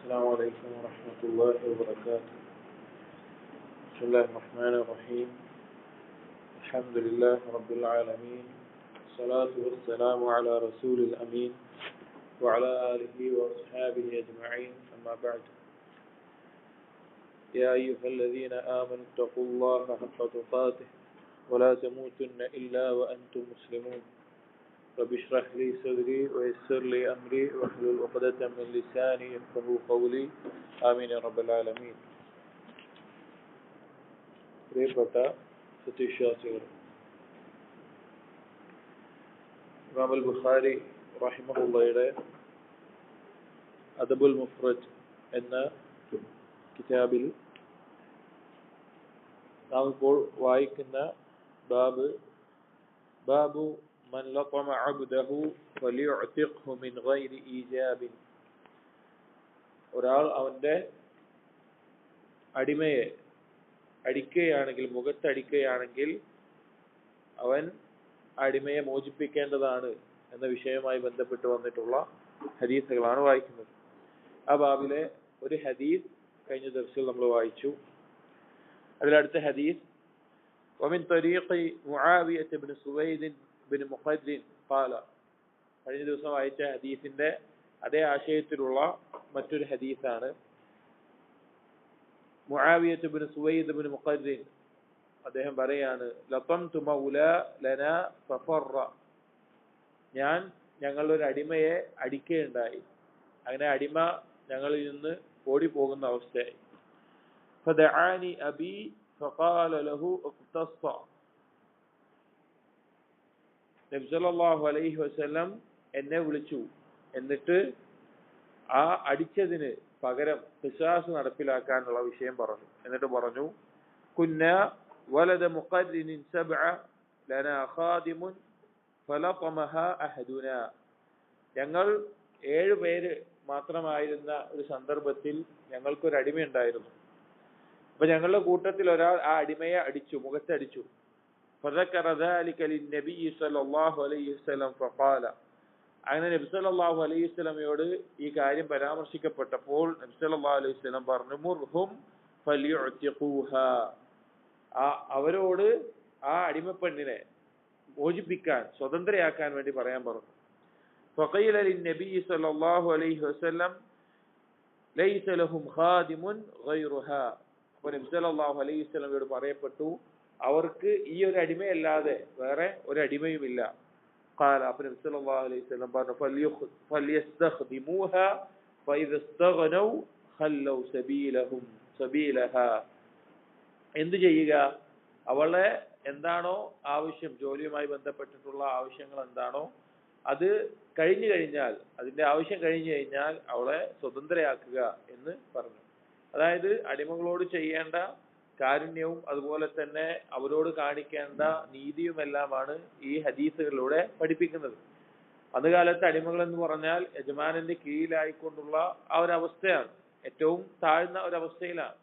السلام عليكم ورحمة الله وبركاته. بسم الله الرحمن الرحيم. الحمد لله رب العالمين. الصلاة والسلام على رسول الأمين وعلى آله وأصحابه أجمعين. أما بعد. يا أيها الذين آمنوا اتقوا الله حق تقاته ولا تموتن إلا وأنتم مسلمون. رب اشرح لي صدري ويسر لي أمري واحلل عقدة من لساني يفقهوا قولي آمين يا رب العالمين. പ്രിയപ്പെട്ട സത്യവിശ്വാസികൾ, ഇമാം അൽ ബുഖാരി റഹിമഹുള്ളയുടെ അദബുൽ മുഫ്രദ് എന്ന കിതാബിൽ നാം ഇപ്പോൾ വായിക്കുന്ന ബാബു മൻ ലഖമ അബ്ദഹു ഫലിയുഅതിഖ്ഹു മിൻ ഗൈരി ഈജാബിൻ. ഒരാൾ അവന്റെ അടിമയെ അടിക്കുകയാണെങ്കിൽ, മുഖത്തടിക്കുകയാണെങ്കിൽ അവൻ അടിമയെ മോചിപ്പിക്കേണ്ടതാണ് എന്ന വിഷയവുമായി ബന്ധപ്പെട്ട് വന്നിട്ടുള്ള ഹദീസുകളാണ് വായിക്കുന്നത്. ആ ബാബിലെ ഒരു ഹദീസ് കഴിഞ്ഞ ദിവസം നമ്മൾ വായിച്ചു. അതിലടുത്ത ഹദീസ് ومن طريق معاوية بن سويد بن مقدر قال. കഴിഞ്ഞ ദിവസം വായിച്ച ഹദീസിന്റെ അതേ ആശയത്തിലുള്ള മറ്റൊരു ഹദീസാണ്. മുആവിയത്ത് ഇബ്നു സുവൈദ് ഇബ്നു മുഖദ്ദിൻ അദ്ദേഹം പറയാണ്, ലഖംതു മൗലാ ലനാ ഫഫറ. ഞങ്ങളുടെ ഒരു അടിമയെ അടിക്കുകയുണ്ടായി. അങ്ങനെ അടിമ ഞങ്ങളിൽ നിന്ന് ഓടിപ്പോകുന്ന അവസ്ഥയായി. ഫദഅനി അബി ഫഖാല ലഹു ഇഖ്തസ്സ. നബി സല്ലല്ലാഹു അലൈഹി വസല്ലം എന്നെ വിളിച്ചു. എന്നിട്ട് ആ അടിച്ചതിന് പകരം ഖിസാസ് നടപ്പിലാക്കാനുള്ള വിഷയം പറഞ്ഞു. എന്നിട്ട് പറഞ്ഞു, കുന്ന വലദ മുഖദ്ദിനിൻ സബ്അ ലനാ ഖാദിമുൻ ഫലഖമഹ അഹദുനാ. ഞങ്ങൾ 7 പേര് മാത്രമായിരുന്ന ഒരു സന്ദർഭത്തിൽ ഞങ്ങൾക്കൊരു അടിമയുണ്ടായിരുന്നു. അപ്പൊ ഞങ്ങളുടെ കൂട്ടത്തിൽ ഒരാൾ ആ അടിമയെ അടിച്ചു, മുഖത്തടിച്ചു. ഫദക്കറ ദാലിക ലിന്നബി സ്വല്ലല്ലാഹു അലൈഹി വസല്ലം ഫഖാല. അങ്ങനെ നബി സല്ലല്ലാഹു അലൈഹി വസല്ലമയോട് ഈ കാര്യം പരാമർശിക്കപ്പെട്ടപ്പോൾ നബി സല്ലല്ലാഹു അലൈഹി വസല്ലം പറഞ്ഞു, മുർഹും ഫലിയുഅതിഖൂഹാ. അവരോട് ആ അടിമപ്പെണ്ണിനെ മോചിപ്പിക്കാൻ, സ്വതന്ത്രയാക്കാൻ വേണ്ടി പറയാൻ പറഞ്ഞു. ഫഖീല ലിന്നബി സല്ലല്ലാഹു അലൈഹി വസല്ലം ലൈസ ലഹും ഖാദിമുൻ ഗൈറുഹാ. അപ്പോൾ നബി സല്ലല്ലാഹു അലൈഹി വസല്ലമയോട് പറയപ്പെട്ടു, അവർക്ക് ഈ ഒരു അടിമയല്ലാതെ വേറെ ഒരു അടിമയുമില്ല. قال അപ്പോൾ നബി സല്ലല്ലാഹു അലൈഹി വസല്ലം പറഞ്ഞു, ഫലിയസ്തഖ്ദിമൂഹാ ഫഇദ ഇസ്തഗ്നൗ ഖല്ലൗ സബീലഹാ. എന്ത് ചെയ്യുക? അവളെ എന്താണോ ആവശ്യം, ജോലിയുമായി ബന്ധപ്പെട്ടിട്ടുള്ള ആവശ്യങ്ങൾ എന്താണോ അത് കഴിഞ്ഞു കഴിഞ്ഞാൽ, അതിന്റെ ആവശ്യം കഴിഞ്ഞു കഴിഞ്ഞാൽ അവളെ സ്വതന്ത്രയാക്കുക എന്ന് പറഞ്ഞു. അതായത് അടിമകളോട് ചെയ്യേണ്ട കാരുണ്യവും അതുപോലെ തന്നെ അവരോട് കാണിക്കേണ്ട നീതിയുമെല്ലാമാണ് ഈ ഹദീസുകളിലൂടെ പഠിപ്പിക്കുന്നത്. അതുകാലത്ത് അടിമകൾ എന്ന് പറഞ്ഞാൽ യജമാനന്റെ കീഴിലായിക്കൊണ്ടുള്ള ആ ഒരു അവസ്ഥയാണ്, ഏറ്റവും താഴ്ന്ന ഒരവസ്ഥയിലാണ്.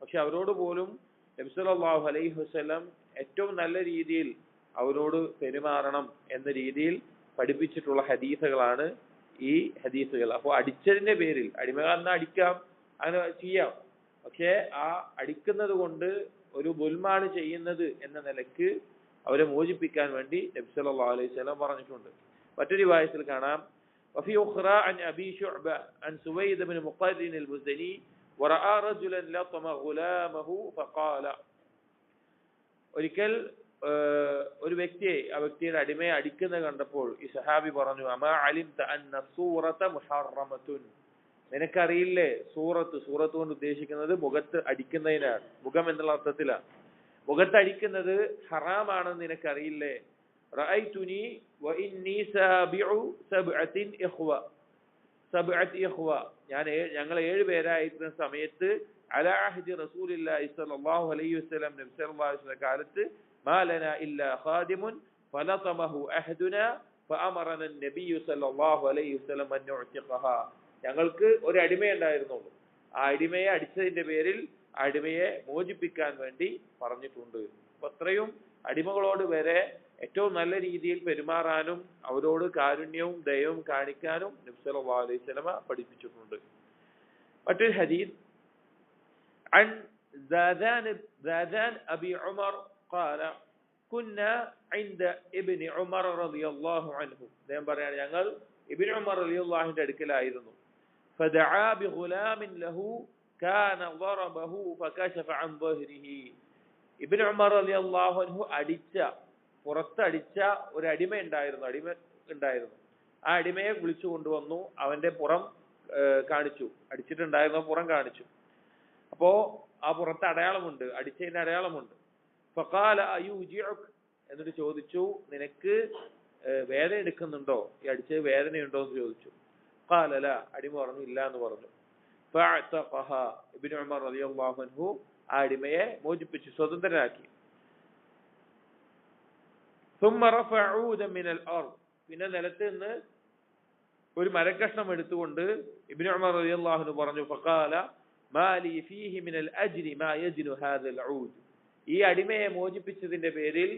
പക്ഷെ അവരോട് പോലും നബി സല്ലല്ലാഹു അലൈഹി വസല്ലം ഏറ്റവും നല്ല രീതിയിൽ അവരോട് പെരുമാറണം എന്ന രീതിയിൽ പഠിപ്പിച്ചിട്ടുള്ള ഹദീസുകളാണ് ഈ ഹദീസുകൾ. അപ്പോൾ അടിച്ചതിന്റെ പേരിൽ, അടിമകളെന്നാ അടിക്കാം, അങ്ങനെ ചെയ്യാം, പക്ഷെ ആ അടിക്കുന്നത് കൊണ്ട് ഒരു ദുൽമാണ് ചെയ്യുന്നത് എന്ന നിലയ്ക്ക് അവരെ മോചിപ്പിക്കാൻ വേണ്ടി നബി സല്ലല്ലാഹു അലൈഹി വസല്ലം പറഞ്ഞിട്ടുണ്ട്. മറ്റൊരു റിവായത്തിൽ കാണാം, വഫി ഉഖ്റാ അൻ അബി ശുഅബ അൻ സുവൈദ് ഇബ്നു മുഖദ്ദിൻ അൽ-മുസ്ദനി വറആ റജുലൻ ലതമ ഗുലാമഹു ഫഖാല. ഒരിക്കൽ ഒരു വ്യക്തിയെ, ആ വ്യക്തിയുടെ അടിമയെ അടിക്കുന്നത് കണ്ടപ്പോൾ ഈ സഹാബി പറഞ്ഞു, അമാ അലിംത അന്ന സൂറത മുഹറമതുൻ. നിനക്കറിയില്ലേ സൂറത്ത് കൊണ്ട് ഉദ്ദേശിക്കുന്നത് മുഖത്ത് അടിക്കുന്നതിനാണ്, മുഖം എന്നുള്ള അർത്ഥത്തിലാണ്. മുഖത്ത് അടിക്കുന്നത് ഹറാമാണെന്ന് നിനക്കറിയില്ലേ? റഅയ്തുനി വഇന്നി സാബിഉ സബ്അത്തിൻ ഇഖ്വ. ഞങ്ങൾ 7 പേരായിരുന്ന സമയത്ത് അലാ അഹ്ദി റസൂലില്ലാഹി സ്വല്ലല്ലാഹു അലൈഹി വസല്ലം, നബി സല്ലല്ലാഹു അലൈഹി വസല്ലം കാലത്ത് മാ ലനാ ഇല്ലാ ഖാദിമുൻ ഫലതമഹു അഹദുനാ ഫഅമറന നബി സല്ലല്ലാഹു അലൈഹി വസല്ലം അൻ നുഅതിഖഹാ. ഞങ്ങൾക്ക് ഒരു അടിമയുണ്ടായിരുന്നുള്ളൂ. ആ അടിമയെ അടിച്ചതിന്റെ പേരിൽ അടിമയെ മോചിപ്പിക്കാൻ വേണ്ടി പറഞ്ഞിട്ടുണ്ട്. അപ്പൊ അത്രയും അടിമകളോട് വരെ ഏറ്റവും നല്ല രീതിയിൽ പെരുമാറാനും അവരോട് കാരുണ്യവും ദയവും കാണിക്കാനും നബി സല്ലല്ലാഹു അലൈഹി വസല്ലം പഠിപ്പിച്ചിട്ടുണ്ട്. മറ്റൊരു ഹദീസ് عن زادان أبي عمر قال كنا عند ابن عمر رضي الله عنه അദ്ദേഹം പറയാണ് ഞങ്ങൾ ഇബ്നു ഉമർ റളിയല്ലാഹു അൻഹുവിന്റെ അടുക്കലായിരുന്നു فدعا بغلام له كان ضربه فكشف عن ظهره ഇബ്നു ഉമർ റളിയല്ലാഹു അൻഹു പുറത്തടിച്ച ഒരു അടിമ ഉണ്ടായിരുന്നു ആ അടിമയെ വിളിച്ചു കൊണ്ടുവന്നു അവന്റെ പുറം കാണിച്ചു അടിച്ചിട്ടുണ്ടായിരുന്ന പുറം കാണിച്ചു അപ്പോ ആ പുറത്ത് അടയാളമുണ്ട് അടിച്ചതിന്റെ അടയാളമുണ്ട് ഫഖാല അയൂജിഉക് എന്നിട്ട് ചോദിച്ചു നിനക്ക് വേദന എടുക്കുന്നുണ്ടോ ഈ അടിച്ചത് വേദനയുണ്ടോ എന്ന് ചോദിച്ചു ഖാല ലാ അടിമ പറഞ്ഞു ഇല്ല എന്ന് പറഞ്ഞു ഫഅതഖഹ ഇബ്നു ഉമർ റളിയല്ലാഹു അൻഹു ആ അടിമയെ മോചിപ്പിച്ചു സ്വതന്ത്രനാക്കി ثم رفع عودا من الارض പിന്നെ നിലത്ത് നിന്ന് ഒരു മരക്കഷ്ണം എടുത്തുകൊണ്ട് ഇബ്നു ഉമർ റളിയല്ലാഹു അൻഹു പറഞ്ഞു ഫഖാല മാലി ഫീഹി മിനൽ അജ്രി മാ യജ്നു ഹാദൽ ഊദ് ഈ അടിമയെ മോചിപ്പിച്ചതിന്റെ പേരിൽ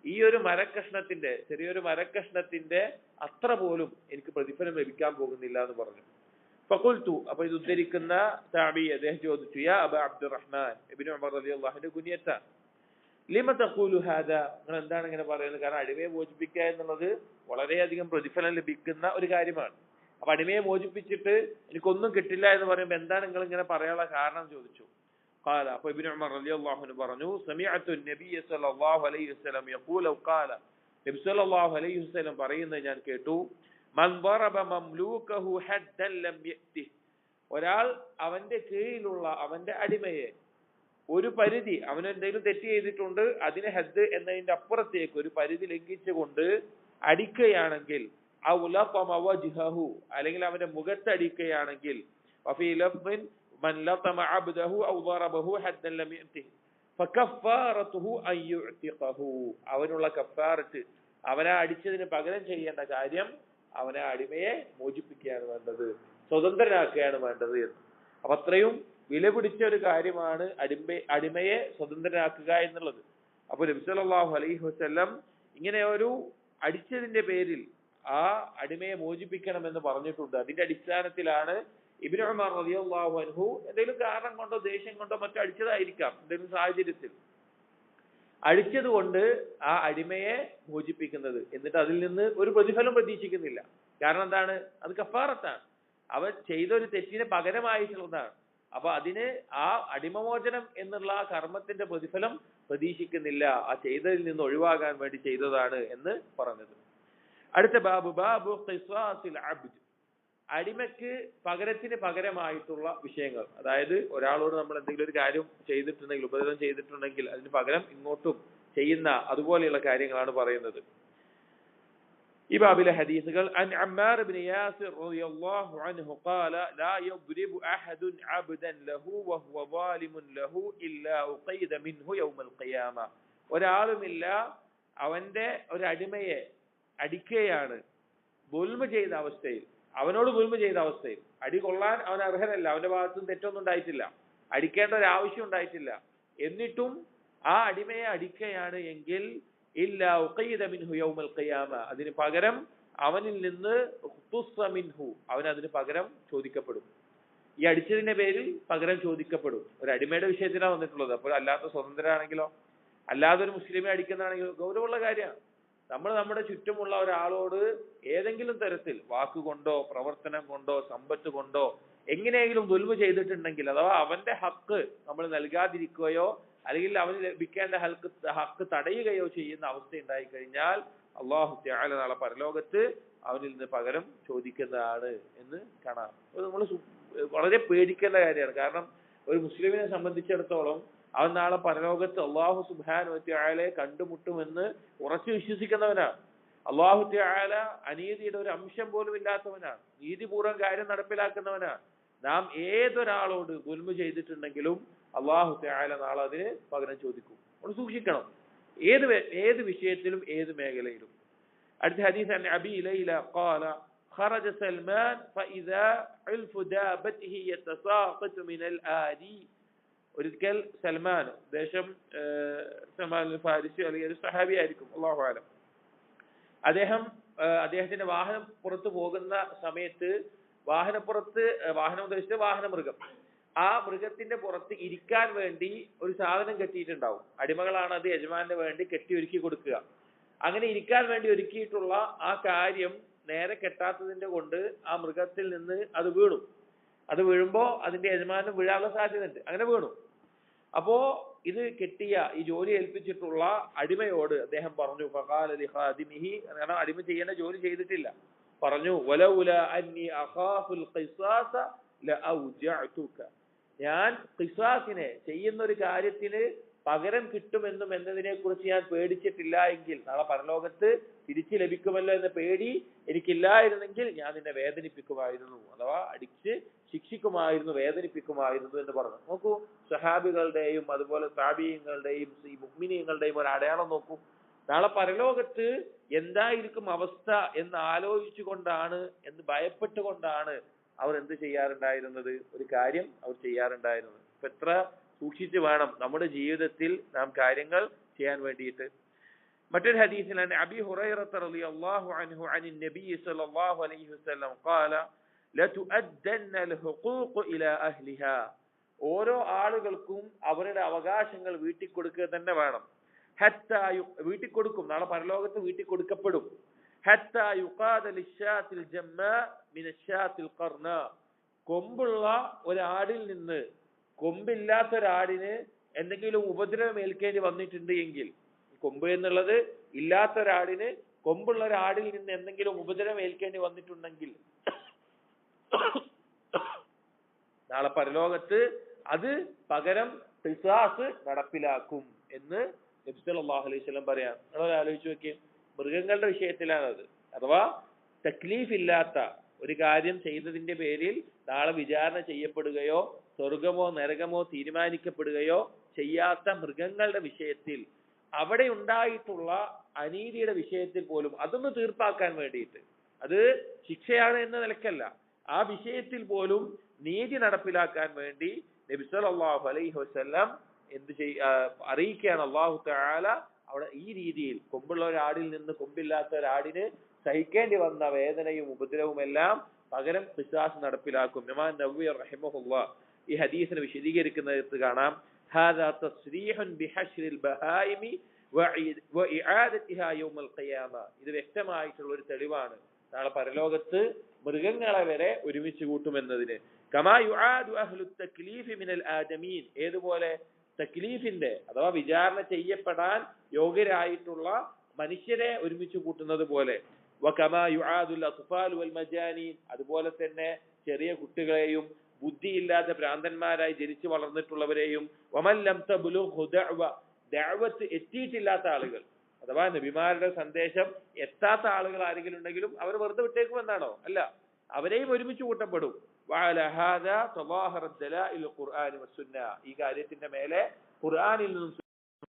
ഈ ഒരു മരക്കഷ്ണത്തിന്റെ ചെറിയൊരു മരക്കഷ്ണത്തിന്റെ അത്ര പോലും എനിക്ക് പ്രതിഫലം ലഭിക്കാൻ പോകുന്നില്ല എന്ന് പറഞ്ഞു ഫഖുൽതു അപ്പോൾ ഇത് ഉദ്ധരിക്കുന്ന താബി അദ്ദേഹം ചോദിച്ചു യാ അബ അബ്ദുറഹ്മാൻ ഇബ്നു ഉമർ റളിയല്ലാഹു അൻഹു കുനിയത്ത ലിമ തഖൂലു ഹാദാ നിങ്ങൾ എന്താണ് ഇങ്ങനെ പറയുന്നത് കാരണം അടിമയെ മോചിപ്പിക്കുക എന്നുള്ളത് വളരെയധികം പ്രതിഫലം ലഭിക്കുന്ന ഒരു കാര്യമാണ് അപ്പൊ അടിമയെ മോചിപ്പിച്ചിട്ട് എനിക്കൊന്നും കിട്ടില്ല എന്ന് പറയുമ്പോൾ എന്താണ് നിങ്ങൾ ഇങ്ങനെ പറയാനുള്ള കാരണം ചോദിച്ചു قال അപ്പൊ ഇബ്നു ഉമർ റളിയല്ലാഹു അൻഹു പറഞ്ഞു സമിഅതു നബിയ സല്ലല്ലാഹു അലൈഹി വസല്ലം യഖൂലു ഖാല നബി സല്ലല്ലാഹു അലൈഹി വസല്ലം പറയുന്നത് ഞാൻ കേട്ടു മൻ ضرب മംലൂകഹു ഹദ്ദൻ ലം യഅതി ഒരാൾ അവന്റെ കീഴിലുള്ള അവന്റെ അടിമയെ ഒരു പരിധി അവൻ എന്തെങ്കിലും തെറ്റ് ചെയ്തിട്ടുണ്ട് അതിനെ ഹദ്ദ് എന്നതിന്റെ അപ്പുറത്തേക്ക് ഒരു പരിധി ലംഘിച്ചുകൊണ്ട് അടിക്കുകയാണെങ്കിൽ അല്ലെങ്കിൽ അവന്റെ മുഖത്ത് അടിക്കുകയാണെങ്കിൽ من لطم عبده أو ضربه حدا لم يأته فكفارته أن يعتقه അവനുള്ള കഫാറത്ത് അവനെ അടിച്ചതിന് പകരം ചെയ്യേണ്ട കാര്യം അവനെ അടിമയെ മോചിപ്പിക്കുകയാണ് വേണ്ടത് സ്വതന്ത്രനാക്കുകയാണ് വേണ്ടത് എന്ന് അപ്പൊ അത്രയും വില പിടിച്ച ഒരു കാര്യമാണ് അടിമയെ സ്വതന്ത്രനാക്കുക എന്നുള്ളത് അപ്പൊ നബി സല്ലല്ലാഹു അലൈഹി വസല്ലം ഇങ്ങനെ ഒരു അടിച്ചതിന്റെ പേരിൽ ആ അടിമയെ മോചിപ്പിക്കണമെന്ന് പറഞ്ഞിട്ടുണ്ട് അതിന്റെ അടിസ്ഥാനത്തിലാണ് ഇബ്നു ഉമർ റളിയല്ലാഹു അൻഹു എന്തെങ്കിലും കാരണം കൊണ്ടോ ദേഷ്യം കൊണ്ടോ മറ്റോ അടിച്ചതായിരിക്കാം എന്തെങ്കിലും സാഹചര്യത്തിൽ അടിച്ചത് കൊണ്ട് ആ അടിമയെ മോചിപ്പിക്കുന്നത് എന്നിട്ട് അതിൽ നിന്ന് ഒരു പ്രതിഫലം പ്രതീക്ഷിക്കുന്നില്ല കാരണം എന്താണ് അത് കഫാറത്താണ് അവൻ ചെയ്ത ഒരു തെറ്റിന് പകരമായിട്ടുള്ളതാണ് അപ്പൊ അതിന് ആ അടിമമോചനം എന്നുള്ള ആ കർമ്മത്തിന്റെ പ്രതിഫലം പ്രതീക്ഷിക്കുന്നില്ല ആ ചെയ്തതിൽ നിന്ന് ഒഴിവാകാൻ വേണ്ടി ചെയ്തതാണ് എന്ന് പറഞ്ഞത് അടുത്ത ബാബു ഖിസാസിൽ അബ്ദ് അടിമയ്ക്ക് പകരത്തിന് പകരമായിട്ടുള്ള വിഷയങ്ങൾ അതായത് ഒരാളോട് നമ്മൾ എന്തെങ്കിലും ഒരു കാര്യം ചെയ്തിട്ടുണ്ടെങ്കിൽ ഉപദ്രവം ചെയ്തിട്ടുണ്ടെങ്കിൽ അതിന് പകരം ഇങ്ങോട്ടും ചെയ്യുന്ന അതുപോലെയുള്ള കാര്യങ്ങളാണ് പറയുന്നത് ഈ ബാബിലെ ഹദീസുകൾ അൻ അമ്മാർ ഇബ്നു യാസിർ റളിയല്ലാഹു അൻഹു ഖാല ലാ യദ്രിബു അഹദുൻ അബ്ദൻ ലഹു വഹുവ ളാലിമുൻ ലഹു ഇല്ലാ ഉഖൈദ മിൻഹു യൗമൽ ഖിയാമ ഒരാളുമില്ല അവന്റെ ഒരു അടിമയെ അടിക്കുകയാണ് ദുൽമ ചെയ്ത അവസ്ഥയിൽ അവനോട് ദുൽമ ചെയ്ത അവസ്ഥയിൽ അടി കൊള്ളാൻ അവൻ അർഹനല്ല അവന്റെ ഭാഗത്തുനിന്ന് തെറ്റൊന്നും ഉണ്ടായിട്ടില്ല അടിക്കേണ്ട ഒരു ആവശ്യം ഉണ്ടായിട്ടില്ല എന്നിട്ടും ആ അടിമയെ അടിക്കുകയാണ് എങ്കിൽ ഇല്ലാ ഉഖൈദ മിൻഹു യൗമൽ ഖിയാമ അതിന് പകരം അവനിൽ നിന്ന് മിൻഹു അവൻ അതിന് പകരം ചോദിക്കപ്പെടും ഈ അടിച്ചതിന്റെ പേരിൽ പകരം ചോദിക്കപ്പെടും ഒരു അടിമയുടെ വിഷയത്തിലാണ് വന്നിട്ടുള്ളത് അപ്പോൾ അല്ലാത്ത സ്വതന്ത്രരാണെങ്കിലോ അല്ലാതെ ഒരു മുസ്ലിമെ അടിക്കുന്നതാണെങ്കിലോ ഗൗരവമുള്ള കാര്യമാണ് നമ്മൾ നമ്മുടെ ചുറ്റുമുള്ള ഒരാളോട് ഏതെങ്കിലും തരത്തിൽ വാക്കുകൊണ്ടോ പ്രവർത്തനം കൊണ്ടോ സമ്പത്ത് കൊണ്ടോ എങ്ങനെയെങ്കിലും ദുൽമ ചെയ്തിട്ടുണ്ടെങ്കിൽ അഥവാ അവന്റെ ഹക്ക് നമ്മൾ നൽകാതിരിക്കുകയോ അല്ലെങ്കിൽ അവന് ലഭിക്കേണ്ട ഹക്ക് തടയുകയോ ചെയ്യുന്ന അവസ്ഥ ഉണ്ടായി കഴിഞ്ഞാൽ അല്ലാഹു തആല നാളെ പരലോകത്ത് അവനിൽ നിന്ന് പകരം ചോദിക്കുന്നതാണ് എന്ന് കാണാം. നമ്മൾ വളരെ പേടിക്കേണ്ട കാര്യമാണ്. കാരണം ഒരു മുസ്ലിമിനെ സംബന്ധിച്ചിടത്തോളം അവൻ നാളെ പരലോകത്ത് അല്ലാഹു സുബ്ഹാനഹു വ തആലയെ കണ്ടുമുട്ടുമെന്ന് ഉറച്ചു വിശ്വസിക്കുന്നവനാണ്. അല്ലാഹു തആല അനീതിയുടെ ഒരു അംശം പോലും ഇല്ലാത്തവനാണ്. നീതിപൂർവ്വം കാര്യം നടപ്പിലാക്കുന്നവനാണ്. നാം ഏതൊരാളോട് ദുൽമ ചെയ്തിട്ടുണ്ടെങ്കിലും അല്ലാഹു തആല നാളെ അതിന് പകരം ചോദിക്കും. നമ്മൾ സൂക്ഷിക്കണം, ഏത് വിഷയത്തിലും ഏത് മേഖലയിലും. അടുത്ത ഹദീസ് അൻ അബീ ലൈല ഖാല ഖറജ സൽമാൻ ഫഇദാ ഉൽഫു ദാബതിഹി യതസാഖതു മിനൽ ആദി. ഒരിക്കൽ സൽമാൻ ദേശം സൽമാൻ ഫാരിസി അല്ലെങ്കിൽ ഒരു സഹാബി ആയിരിക്കും, അല്ലാഹു അലം. അദ്ദേഹത്തിന്റെ വാഹനം പുറത്തു പോകുന്ന സമയത്ത് വാഹനപ്പുറത്ത്, വാഹനം ഉദ്ദേശിച്ച വാഹനമൃഗം, ആ മൃഗത്തിന്റെ പുറത്ത് ഇരിക്കാൻ വേണ്ടി ഒരു സാധനം കെട്ടിയിട്ടുണ്ടാവും. അടിമകളാണ് അത് യജമാനു വേണ്ടി കെട്ടി ഒരുക്കി കൊടുക്കുക. അങ്ങനെ ഇരിക്കാൻ വേണ്ടി ഒരുക്കിയിട്ടുള്ള ആ കാര്യം നേരെ കെട്ടാത്തതിന്റെ കൊണ്ട് ആ മൃഗത്തിൽ നിന്ന് അത് വീണു. അത് വീഴുമ്പോ അതിന്റെ യജമാനും വീഴാനുള്ള സാധ്യതയുണ്ട്. അങ്ങനെ വീണു. അപ്പോ ഇത് കെട്ടിയ, ഈ ജോലി ഏൽപ്പിച്ചിട്ടുള്ള അടിമയോട് അദ്ദേഹം പറഞ്ഞു, ഫഖാല ലിഖാദിമിഹി, കാരണം അടിമ ചെയ്യേണ്ട ജോലി ചെയ്തിട്ടില്ല, പറഞ്ഞു, വലൗല അന്നി അഖാഫുൽ ഖിസാസ ലഔജഅതുക, ഞാൻ ഖിസാസിനെ, ചെയ്യുന്ന ഒരു കാര്യത്തിന് പകരം കിട്ടുമെന്നും എന്നതിനെ കുറിച്ച് ഞാൻ പേടിച്ചിട്ടില്ല എങ്കിൽ, നാളെ പരലോകത്ത് തിരിച്ചു ലഭിക്കുമല്ലോ എന്ന പേടി എനിക്കില്ലായിരുന്നെങ്കിൽ ഞാൻ നിന്നെ വേദനിപ്പിക്കുമായിരുന്നു, അഥവാ അടിച്ച് ശിക്ഷിക്കുമായിരുന്നു, വേദനിപ്പിക്കുമായിരുന്നു എന്ന് പറഞ്ഞു. നോക്കൂ, സഹാബികളുടെയും അതുപോലെ താബീയങ്ങളുടെയും ഈ മുഅ്മിനീങ്ങളുടെയും ഒരു അടയാളം നോക്കൂ. നാളെ പരലോകത്ത് എന്തായിരിക്കും അവസ്ഥ എന്ന് ആലോചിച്ചുകൊണ്ടാണ്, എന്ന് ഭയപ്പെട്ടുകൊണ്ടാണ് അവർ എന്ത് ചെയ്യാറുണ്ടായിരുന്നത്, ഒരു കാര്യം അവർ ചെയ്യാറുണ്ടായിരുന്നത്. ഇപ്പൊ എത്ര സൂക്ഷിച്ചു വേണം നമ്മുടെ ജീവിതത്തിൽ നാം കാര്യങ്ങൾ ചെയ്യാൻ വേണ്ടിയിട്ട്. മറ്റൊരു ഹദീസിലാണ് അബീ ഹുറൈറത റളിയല്ലാഹു അൻഹു അനി നബി സല്ലല്ലാഹു അലൈഹി വസല്ലം ഖാല ലതുഅദ്ദന്ന അൽഹുഖൂഖ ഇലാ അഹ്ലിഹാ, ഓരോ ആളുകൾക്കും അവരുടെ അവകാശങ്ങൾ വീട്ടിൽ കൊടുക്കുക തന്നെ വേണം. ഹത്താ വീട്ടിൽ കൊടുക്കും, നാളെ പരലോകത്ത് വീട്ടിൽ കൊടുക്കപ്പെടും. ഹത്താ യുഖാദ ലിശാത്തിൽ ജമ്മാ മിന ശാത്തിൽ ഖർന, കൊമ്പുള്ള ഒരാടിൽ നിന്ന് കൊമ്പില്ലാത്ത ഒരാടിന് എന്തെങ്കിലും ഉപദ്രവം ഏൽക്കേണ്ടി വന്നിട്ടുണ്ട് എങ്കിൽ, കൊമ്പ് എന്നുള്ളത് ഇല്ലാത്ത ഒരാടിന് കൊമ്പുള്ള ഒരാടിൽ നിന്ന് എന്തെങ്കിലും ഉപദ്രവം ഏൽക്കേണ്ടി വന്നിട്ടുണ്ടെങ്കിൽ നാളെ പരലോകത്ത് അത് പകരം ഖിസാസ് നടപ്പിലാക്കും എന്ന് നബി സല്ലല്ലാഹു അലൈഹി വസല്ലം പറയാം. നിങ്ങൾ ആലോചിച്ച് നോക്കിയേ, മൃഗങ്ങളുടെ വിഷയത്തിലാണത്. അഥവാ തക്ലീഫ് ഇല്ലാത്ത ഒരു കാര്യം ചെയ്തതിന്റെ പേരിൽ നാളെ വിചാരണ ചെയ്യപ്പെടുകയോ സ്വർഗമോ നരകമോ തീരുമാനിക്കപ്പെടുകയോ ചെയ്യാത്ത മൃഗങ്ങളുടെ വിഷയത്തിൽ, അവിടെ ഉണ്ടായിട്ടുള്ള അനീതിയുടെ വിഷയത്തിൽ പോലും അതൊന്ന് തീർപ്പാക്കാൻ വേണ്ടിയിട്ട്, അത് ശിക്ഷയാണ് എന്ന നിലക്കല്ല, ആ വിഷയത്തിൽ പോലും നീതി നടപ്പിലാക്കാൻ വേണ്ടി നബി സല്ലല്ലാഹു അലൈഹി വസല്ലം അറിയിക്കുകയാണ്. അല്ലാഹു തആല അവിടെ ഈ രീതിയിൽ കൊമ്പുള്ള ഒരാടിൽ നിന്ന് കൊമ്പില്ലാത്ത ഒരാടിന് സഹിക്കേണ്ടി വന്ന വേദനയും ഉപദ്രവവും എല്ലാം പകരം ഖിസാസ് നടപ്പിലാക്കും. ഇമാം നവവി റഹിമഹുല്ലാഹ് ഈ ഹദീസിനെ വിശദീകരിക്കുന്നത് കാണാം, ഹാദാ തസ്രീഹുൻ ബിഹശ്രിൽ ബഹായിമി വഇആദതിഹാ യൗമൽ ഖിയാമ, ഇത് വ്യക്തമായിട്ടുള്ള ഒരു തെളിവാണ് നാളെ പരലോകത്ത് മൃഗങ്ങളെ വരെ ഒരുമിച്ച് കൂട്ടുമെന്നതിന്. കമാ യുആദു അഹ്ലു തക്ലീഫി മിനൽ ആദമീൻ, ഏതുപോലെ തക്ലീഫിന്റെ അഥവാ വിചാരണ ചെയ്യപ്പെടാൻ യോഗ്യരായിട്ടുള്ള മനുഷ്യരെ ഒരുമിച്ച് കൂട്ടുന്നത് പോലെ, വകമാ യുആദുൽ അത്ഫാൽ വൽ മജാനീൻ, അതുപോലെ തന്നെ ചെറിയ കുട്ടികളെയും ബുദ്ധിയില്ലാത്ത ഭ്രാന്തന്മാരായി ജനിച്ചു വളർന്നിട്ടുള്ളവരെയും, വമൻ ലം തബ്ലുഹു ദഅവത്ത് എത്തിയിട്ടില്ലാത്ത ആളുകൾ, അഥവാ നബിമാരുടെ സന്ദേശം എത്താത്ത ആളുകൾ ആരെങ്കിലും ഉണ്ടെങ്കിലും അവർ വെറുതെ വിട്ടേക്കുമെന്നാണോ? അല്ല, അവരെയും ഒരുമിച്ച് കൂട്ടപ്പെടും. വഅലാ ഹാദാ തളാഹറത് ദലാഇൽ ഖുർആനി വസ്സുന്ന, ഈ കാര്യത്തിന്റെ മേലെ ഖുർആനിൽ നിന്നും